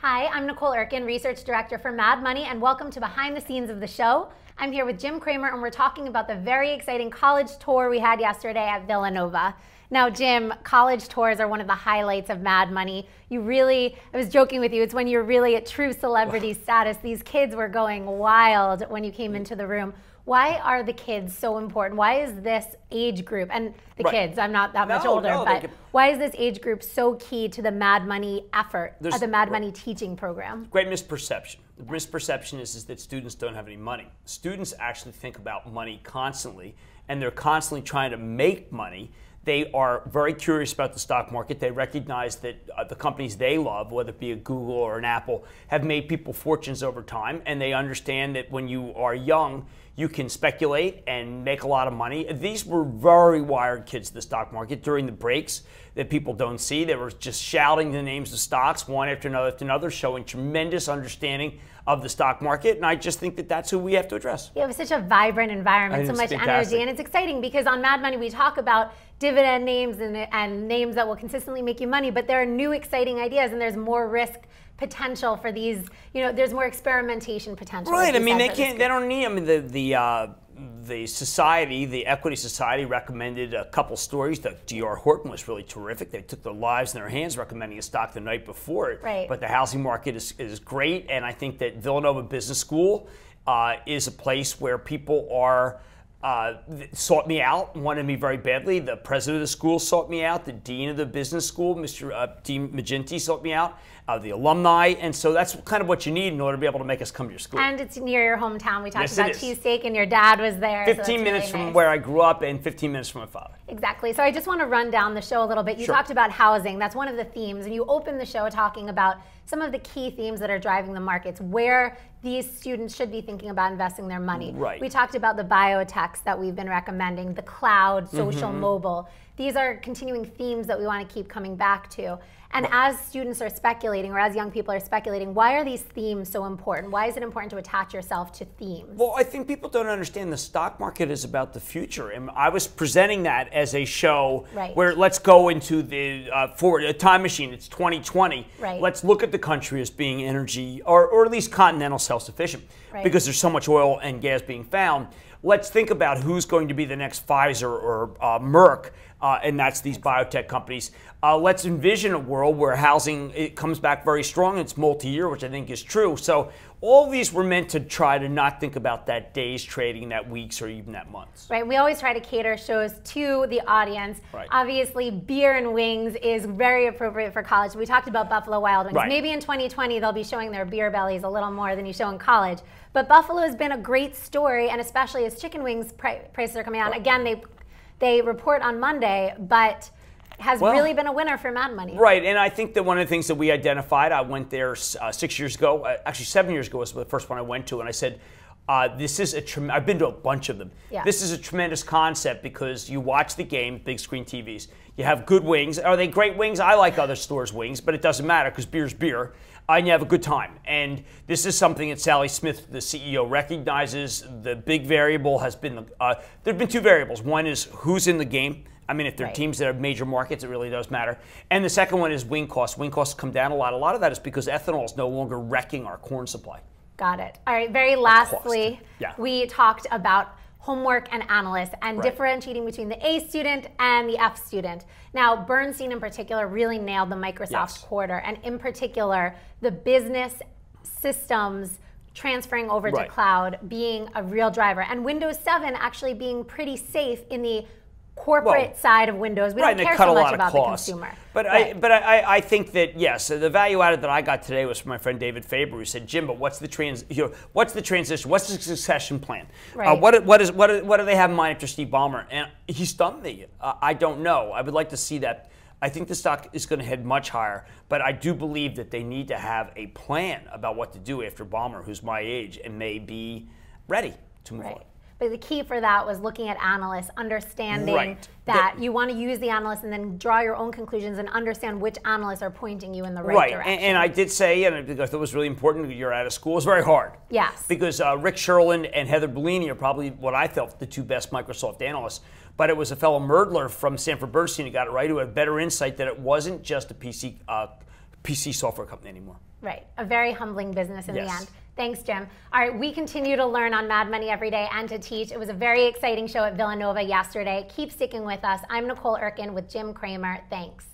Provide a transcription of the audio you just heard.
Hi, I'm Nicole Urken, Research Director for Mad Money, and welcome to Behind the Scenes of the show. I'm here with Jim Cramer, and we're talking about the very exciting college tour we had yesterday at Villanova. Now, Jim, college tours are one of the highlights of Mad Money. I was joking with you, it's when you're really at true celebrity status. These kids were going wild when you came into the room. Why are the kids so important? Why is this age group, and the kids, I'm not that much older, but why is this age group so key to the Mad Money effort, the Mad Money teaching program? Great misperception. The misperception is that students don't have any money. Students actually think about money constantly, and they're constantly trying to make money. They are very curious about the stock market. They recognize that the companies they love, whether it be a Google or an Apple, have made people fortunes over time, and they understand that when you are young, you can speculate and make a lot of money. These were very wired kids to the stock market during the breaks that people don't see. They were just shouting the names of stocks one after another, showing tremendous understanding of the stock market. And I just think that that's who we have to address. Yeah, it was such a vibrant environment, so much energy. And it's exciting because on Mad Money, we talk about dividend names and names that will consistently make you money, but there are new exciting ideas and there's more risk potential for these, there's more experimentation potential. Right, I mean, they don't need, the society, the Equity Society recommended a couple stories. The D.R. Horton was really terrific. They took their lives in their hands recommending a stock the night before it. Right. But the housing market is great, and I think that Villanova Business School is a place where people are sought me out, wanted me very badly. The president of the school sought me out. The dean of the business school, Mr. Dean Magenti, sought me out. The alumni, and so that's kind of what you need in order to be able to make us come to your school. And it's near your hometown. We talked about cheesesteak, and your dad was there. 15 minutes from where I grew up and 15 minutes from my father. Exactly. So I just want to run down the show a little bit. You talked about housing. That's one of the themes, and you opened the show talking about some of the key themes that are driving the markets, where these students should be thinking about investing their money. Right. We talked about the biotechs that we've been recommending, the cloud, social, mobile. These are continuing themes that we want to keep coming back to. And as students are speculating, or as young people are speculating, why are these themes so important? Why is it important to attach yourself to themes? Well, I think people don't understand the stock market is about the future. And I was presenting that as a show where let's go into the forward, a time machine. It's 2020. Right. Let's look at the country as being energy, or at least continental self-sufficient, because there's so much oil and gas being found. Let's think about who's going to be the next Pfizer or Merck, and that's these biotech companies. Let's envision a world where housing comes back very strong. It's multi-year, which I think is true. So all these were meant to try to not think about that days trading, that weeks, or even that months. Right. We always try to cater shows to the audience. Right. Obviously, beer and wings is very appropriate for college. We talked about Buffalo Wild Wings. Right. Maybe in 2020 they'll be showing their beer bellies a little more than you show in college. But Buffalo has been a great story, and especially as chicken wings prices are coming out. Again, they report on Monday, but has really been a winner for Mad Money. Right, and I think that one of the things that we identified, I went there 6 years ago, actually 7 years ago was the first one I went to, and I said, this is I've been to a bunch of them. Yeah. This is a tremendous concept because you watch the game, big screen TVs, you have good wings. Are they great wings? I like other stores' wings, but it doesn't matter because beer's beer. And you have a good time. And this is something that Sally Smith, the CEO, recognizes. The big variable has been, there have been two variables. One is who's in the game. I mean, if they're teams that have major markets, it really does matter. And the second one is wing costs. Wing costs come down a lot. A lot of that is because ethanol is no longer wrecking our corn supply. Got it. All right, very lastly, we talked about homework and analysts and differentiating between the A student and the F student. Now, Bernstein in particular really nailed the Microsoft quarter, and in particular, the business systems transferring over to cloud being a real driver, and Windows 7 actually being pretty safe in the corporate side of Windows. We don't care so much about the consumer. But I think that, yes, the value added that I got today was from my friend David Faber, who said, Jim, but what's the transition? What's the succession plan? Right. What do they have in mind after Steve Ballmer? And he stumped me. I don't know. I would like to see that. I think the stock is going to head much higher, but I do believe that they need to have a plan about what to do after Ballmer, who's my age, and may be ready to move on. But the key for that was looking at analysts, understanding that you want to use the analysts and then draw your own conclusions and understand which analysts are pointing you in the right direction. And I did say, and because it was really important, you're out of school, it's very hard. Yes. Because Rick Sherlund and Heather Bellini are probably what I felt the two best Microsoft analysts. But it was a fellow Merdler from Sanford Bernstein who got it right, who had better insight that it wasn't just a PC software company anymore. Right. A very humbling business in the Yes. end. Thanks, Jim. All right, we continue to learn on Mad Money every day and to teach. It was a very exciting show at Villanova yesterday. Keep sticking with us. I'm Nicole Urken with Jim Cramer. Thanks.